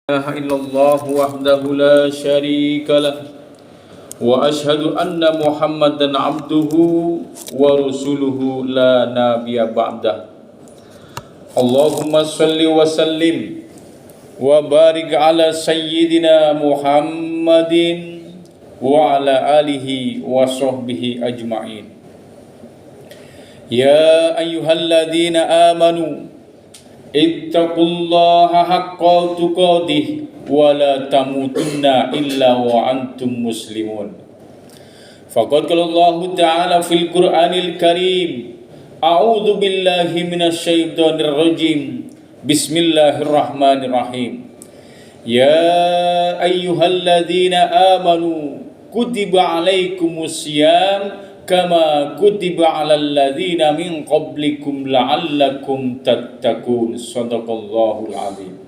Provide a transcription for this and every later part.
إله إلا الله وحده لا شريك له وأشهد أن محمدا عبده ورسوله لا نبي بعده اللهم صل وسلم وبارك على سيدنا محمد وعلى آله وصحبه أجمعين يا أيها الذين آمنوا ittaqullaha haqqa tuqatih wa la tamutunna illa wa antum muslimun. Faqad qala Allah Ta'ala fil Qur'anil Karim, a'udzu billahi minasy syaithanir rajim. Bismillahirrahmanirrahim. Ya ayyuhalladzina amanu kutiba alaikumus syiyam kama kutiba 'alal ladzina min qablikum la'allakum tattaqun. Shadaqallahul azim.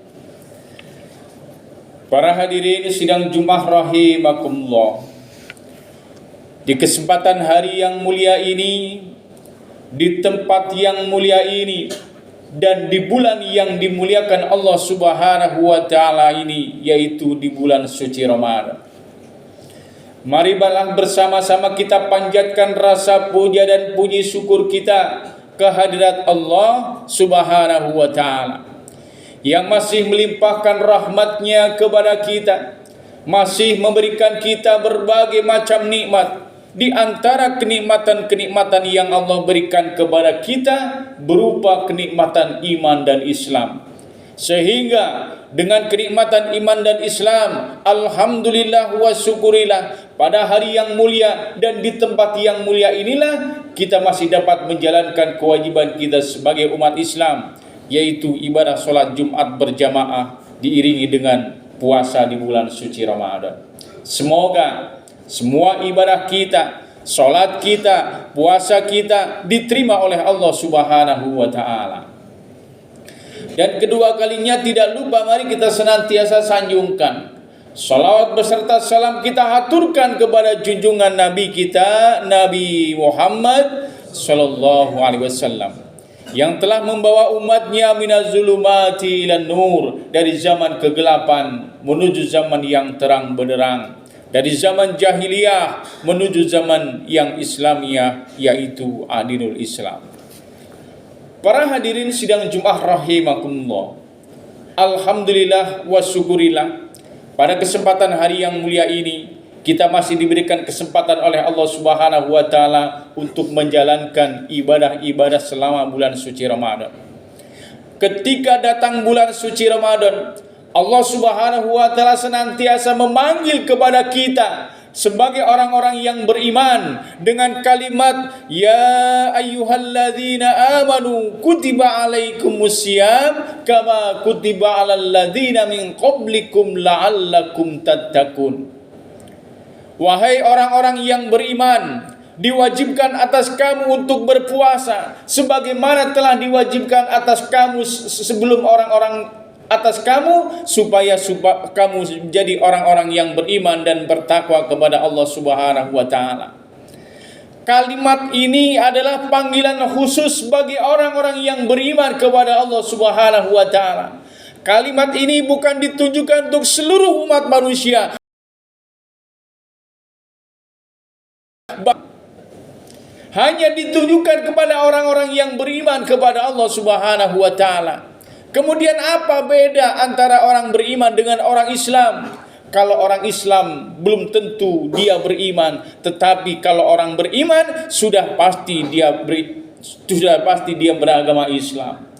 Para hadirin sidang Jumat rahimakumullah. Di kesempatan hari yang mulia ini, di tempat yang mulia ini, dan di bulan yang dimuliakan Allah Subhanahu wa taala ini, yaitu di bulan suci Ramadan. Mari bersama-sama kita panjatkan rasa puja dan puji syukur kita kehadirat Allah Subhanahu wa ta'ala yang masih melimpahkan rahmatnya kepada kita, masih memberikan kita berbagai macam nikmat. Di antara kenikmatan-kenikmatan yang Allah berikan kepada kita berupa kenikmatan iman dan Islam. Sehingga dengan kenikmatan iman dan Islam, alhamdulillah wa syukurillah, pada hari yang mulia dan di tempat yang mulia inilah kita masih dapat menjalankan kewajiban kita sebagai umat Islam, yaitu ibadah sholat Jumat berjamaah diiringi dengan puasa di bulan suci Ramadan. Semoga semua ibadah kita, sholat kita, puasa kita diterima oleh Allah Subhanahu wa ta'ala. Dan kedua kalinya tidak lupa mari kita senantiasa sanjungkan salawat beserta salam kita haturkan kepada junjungan Nabi kita, Nabi Muhammad sallallahu alaihi wasallam, yang telah membawa umatnya minaz zulumati ilan nur, dari zaman kegelapan menuju zaman yang terang benderang, dari zaman jahiliyah menuju zaman yang Islamiyah, yaitu adilul Islam. Para hadirin sidang Jumat rahimakumullah, alhamdulillah wa syukurillah, pada kesempatan hari yang mulia ini kita masih diberikan kesempatan oleh Allah Subhanahu wa taala untuk menjalankan ibadah-ibadah selama bulan suci Ramadan. Ketika datang bulan suci Ramadan, Allah Subhanahu wa taala senantiasa memanggil kepada kita sebagai orang-orang yang beriman dengan kalimat ya ayyuhalladzina amanu kutiba alaikumussyiyam kama kutiba alal ladzina min qablikum la'allakum tattaqun. Wahai orang-orang yang beriman, diwajibkan atas kamu untuk berpuasa sebagaimana telah diwajibkan atas kamu sebelum orang-orang atas kamu, supaya kamu menjadi orang-orang yang beriman dan bertakwa kepada Allah Subhanahu wa taala. Kalimat ini adalah panggilan khusus bagi orang-orang yang beriman kepada Allah Subhanahu wa taala. Kalimat ini bukan ditujukan untuk seluruh umat manusia, hanya ditujukan kepada orang-orang yang beriman kepada Allah Subhanahu wa taala. Kemudian apa beda antara orang beriman dengan orang Islam? Kalau orang Islam belum tentu dia beriman, tetapi kalau orang beriman sudah pasti dia beragama Islam.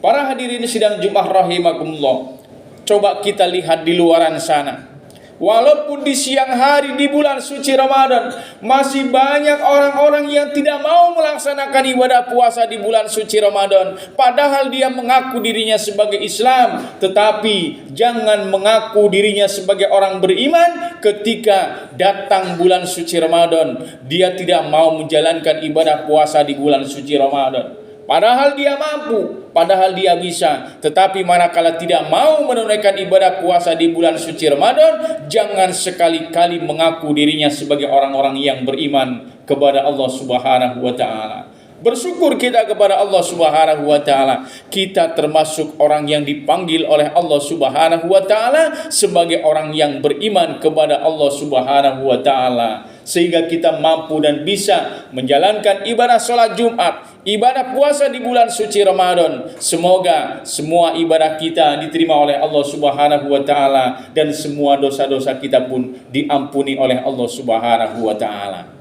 Para hadirin sidang Jumat rahimakumullah, coba kita lihat di luaran sana. Walaupun di siang hari di bulan suci Ramadan masih banyak orang-orang yang tidak mau melaksanakan ibadah puasa di bulan suci Ramadan, padahal dia mengaku dirinya sebagai Islam. Tetapi jangan mengaku dirinya sebagai orang beriman ketika datang bulan suci Ramadan dia tidak mau menjalankan ibadah puasa di bulan suci Ramadan. Padahal dia mampu, padahal dia bisa, tetapi manakala tidak mau menunaikan ibadah puasa di bulan suci Ramadan, jangan sekali-kali mengaku dirinya sebagai orang-orang yang beriman kepada Allah Subhanahu wa taala. Bersyukur kita kepada Allah Subhanahu wa taala. Kita termasuk orang yang dipanggil oleh Allah Subhanahu wa taala sebagai orang yang beriman kepada Allah Subhanahu wa taala, sehingga kita mampu dan bisa menjalankan ibadah salat Jumat, ibadah puasa di bulan suci Ramadan. Semoga semua ibadah kita diterima oleh Allah Subhanahu wa taala dan semua dosa-dosa kita pun diampuni oleh Allah Subhanahu wa taala.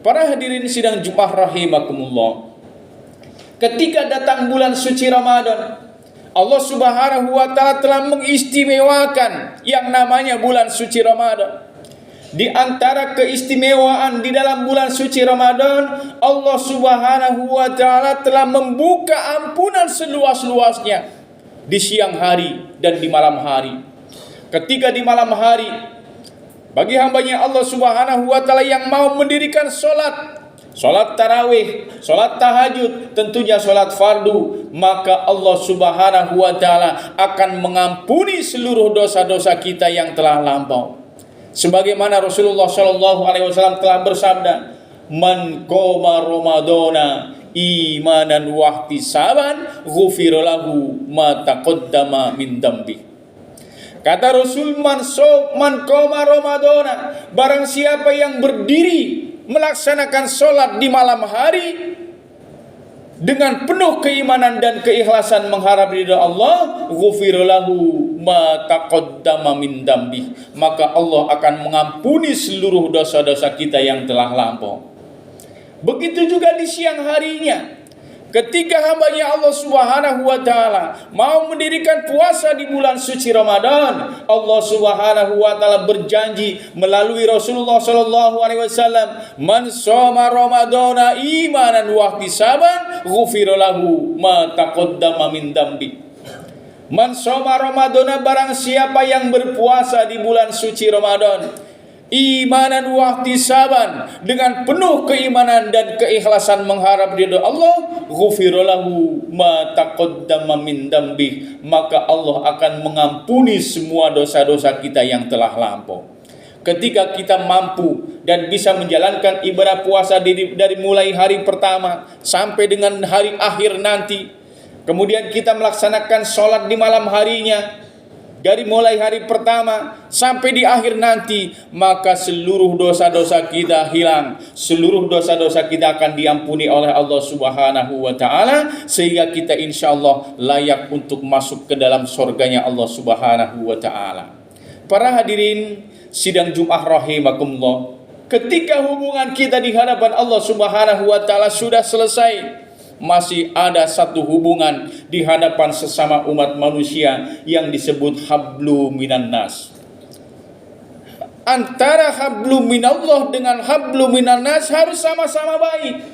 Para hadirin sidang Jumat rahimakumullah. Ketika datang bulan suci Ramadan, Allah Subhanahu wa taala telah mengistimewakan yang namanya bulan suci Ramadan. Di antara keistimewaan di dalam bulan suci Ramadan, Allah Subhanahu wa taala telah membuka ampunan seluas-luasnya di siang hari dan di malam hari. Ketika di malam hari, bagi hambanya Allah Subhanahu wa taala yang mau mendirikan solat tarawih, solat tahajud, tentunya solat fardu, maka Allah Subhanahu wa taala akan mengampuni seluruh dosa-dosa kita yang telah lampau. Sebagaimana Rasulullah sallallahu alaihi wasallam telah bersabda, "Man qoma ramadhana imanan wa ihtisaban, ghufira lahu ma taqaddama min dambi." Kata Rasul, man qoma ramadhana, barang siapa yang berdiri melaksanakan sholat di malam hari dengan penuh keimanan dan keikhlasan mengharap ridha Allah, ghufira lahu ma taqaddama min dambi, maka Allah akan mengampuni seluruh dosa-dosa kita yang telah lampau. Begitu juga di siang harinya, ketika hambanya Allah Subhanahu wa taala mau mendirikan puasa di bulan suci Ramadan, Allah Subhanahu wa taala berjanji melalui Rasulullah sallallahu alaihi wasallam, "Man shoma ramadhana imanan wa ihtisaban, ghufira lahu ma taqaddama min dambi." Man shoma ramadhana, barang siapa yang berpuasa di bulan suci Ramadan imanan wa ihtisaban, dengan penuh keimanan dan keikhlasan mengharap ridha Allah, ghufira lahu ma taqaddama min dambi, maka Allah akan mengampuni semua dosa-dosa kita yang telah lampau. Ketika kita mampu dan bisa menjalankan ibadah puasa dari mulai hari pertama sampai dengan hari akhir nanti, kemudian kita melaksanakan sholat di malam harinya dari mulai hari pertama sampai di akhir nanti, maka seluruh dosa-dosa kita hilang, seluruh dosa-dosa kita akan diampuni oleh Allah Subhanahu wa taala, sehingga kita insyaallah layak untuk masuk ke dalam surganya Allah Subhanahu wa taala. Para hadirin sidang Jumat rahimakumullah, ketika hubungan kita di hadapan Allah Subhanahu wa taala sudah selesai, masih ada satu hubungan di hadapan sesama umat manusia yang disebut hablu minan nas. Antara hablu minallah dengan hablu minan nas harus sama-sama baik.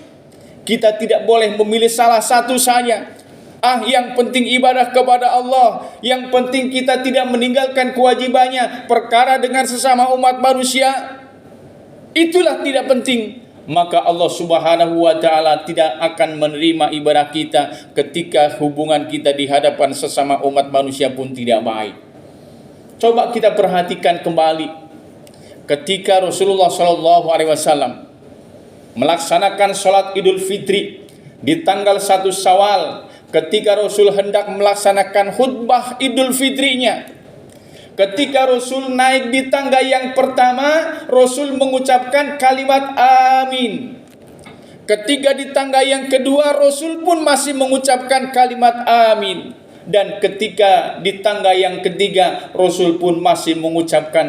Kita tidak boleh memilih salah satu saja. Yang penting ibadah kepada Allah, yang penting kita tidak meninggalkan kewajibannya, perkara dengan sesama umat manusia itulah tidak penting. Maka Allah Subhanahu wa taala tidak akan menerima ibadah kita ketika hubungan kita di hadapan sesama umat manusia pun tidak baik. Coba kita perhatikan kembali ketika Rasulullah sallallahu alaihi wasallam melaksanakan salat Idul Fitri di tanggal 1 Syawal, ketika Rasul hendak melaksanakan khutbah Idul Fitrinya. Ketika Rasul naik di tangga yang pertama, Rasul mengucapkan kalimat amin. Ketika di tangga yang kedua, Rasul pun masih mengucapkan kalimat amin. Dan ketika di tangga yang ketiga, Rasul pun masih mengucapkan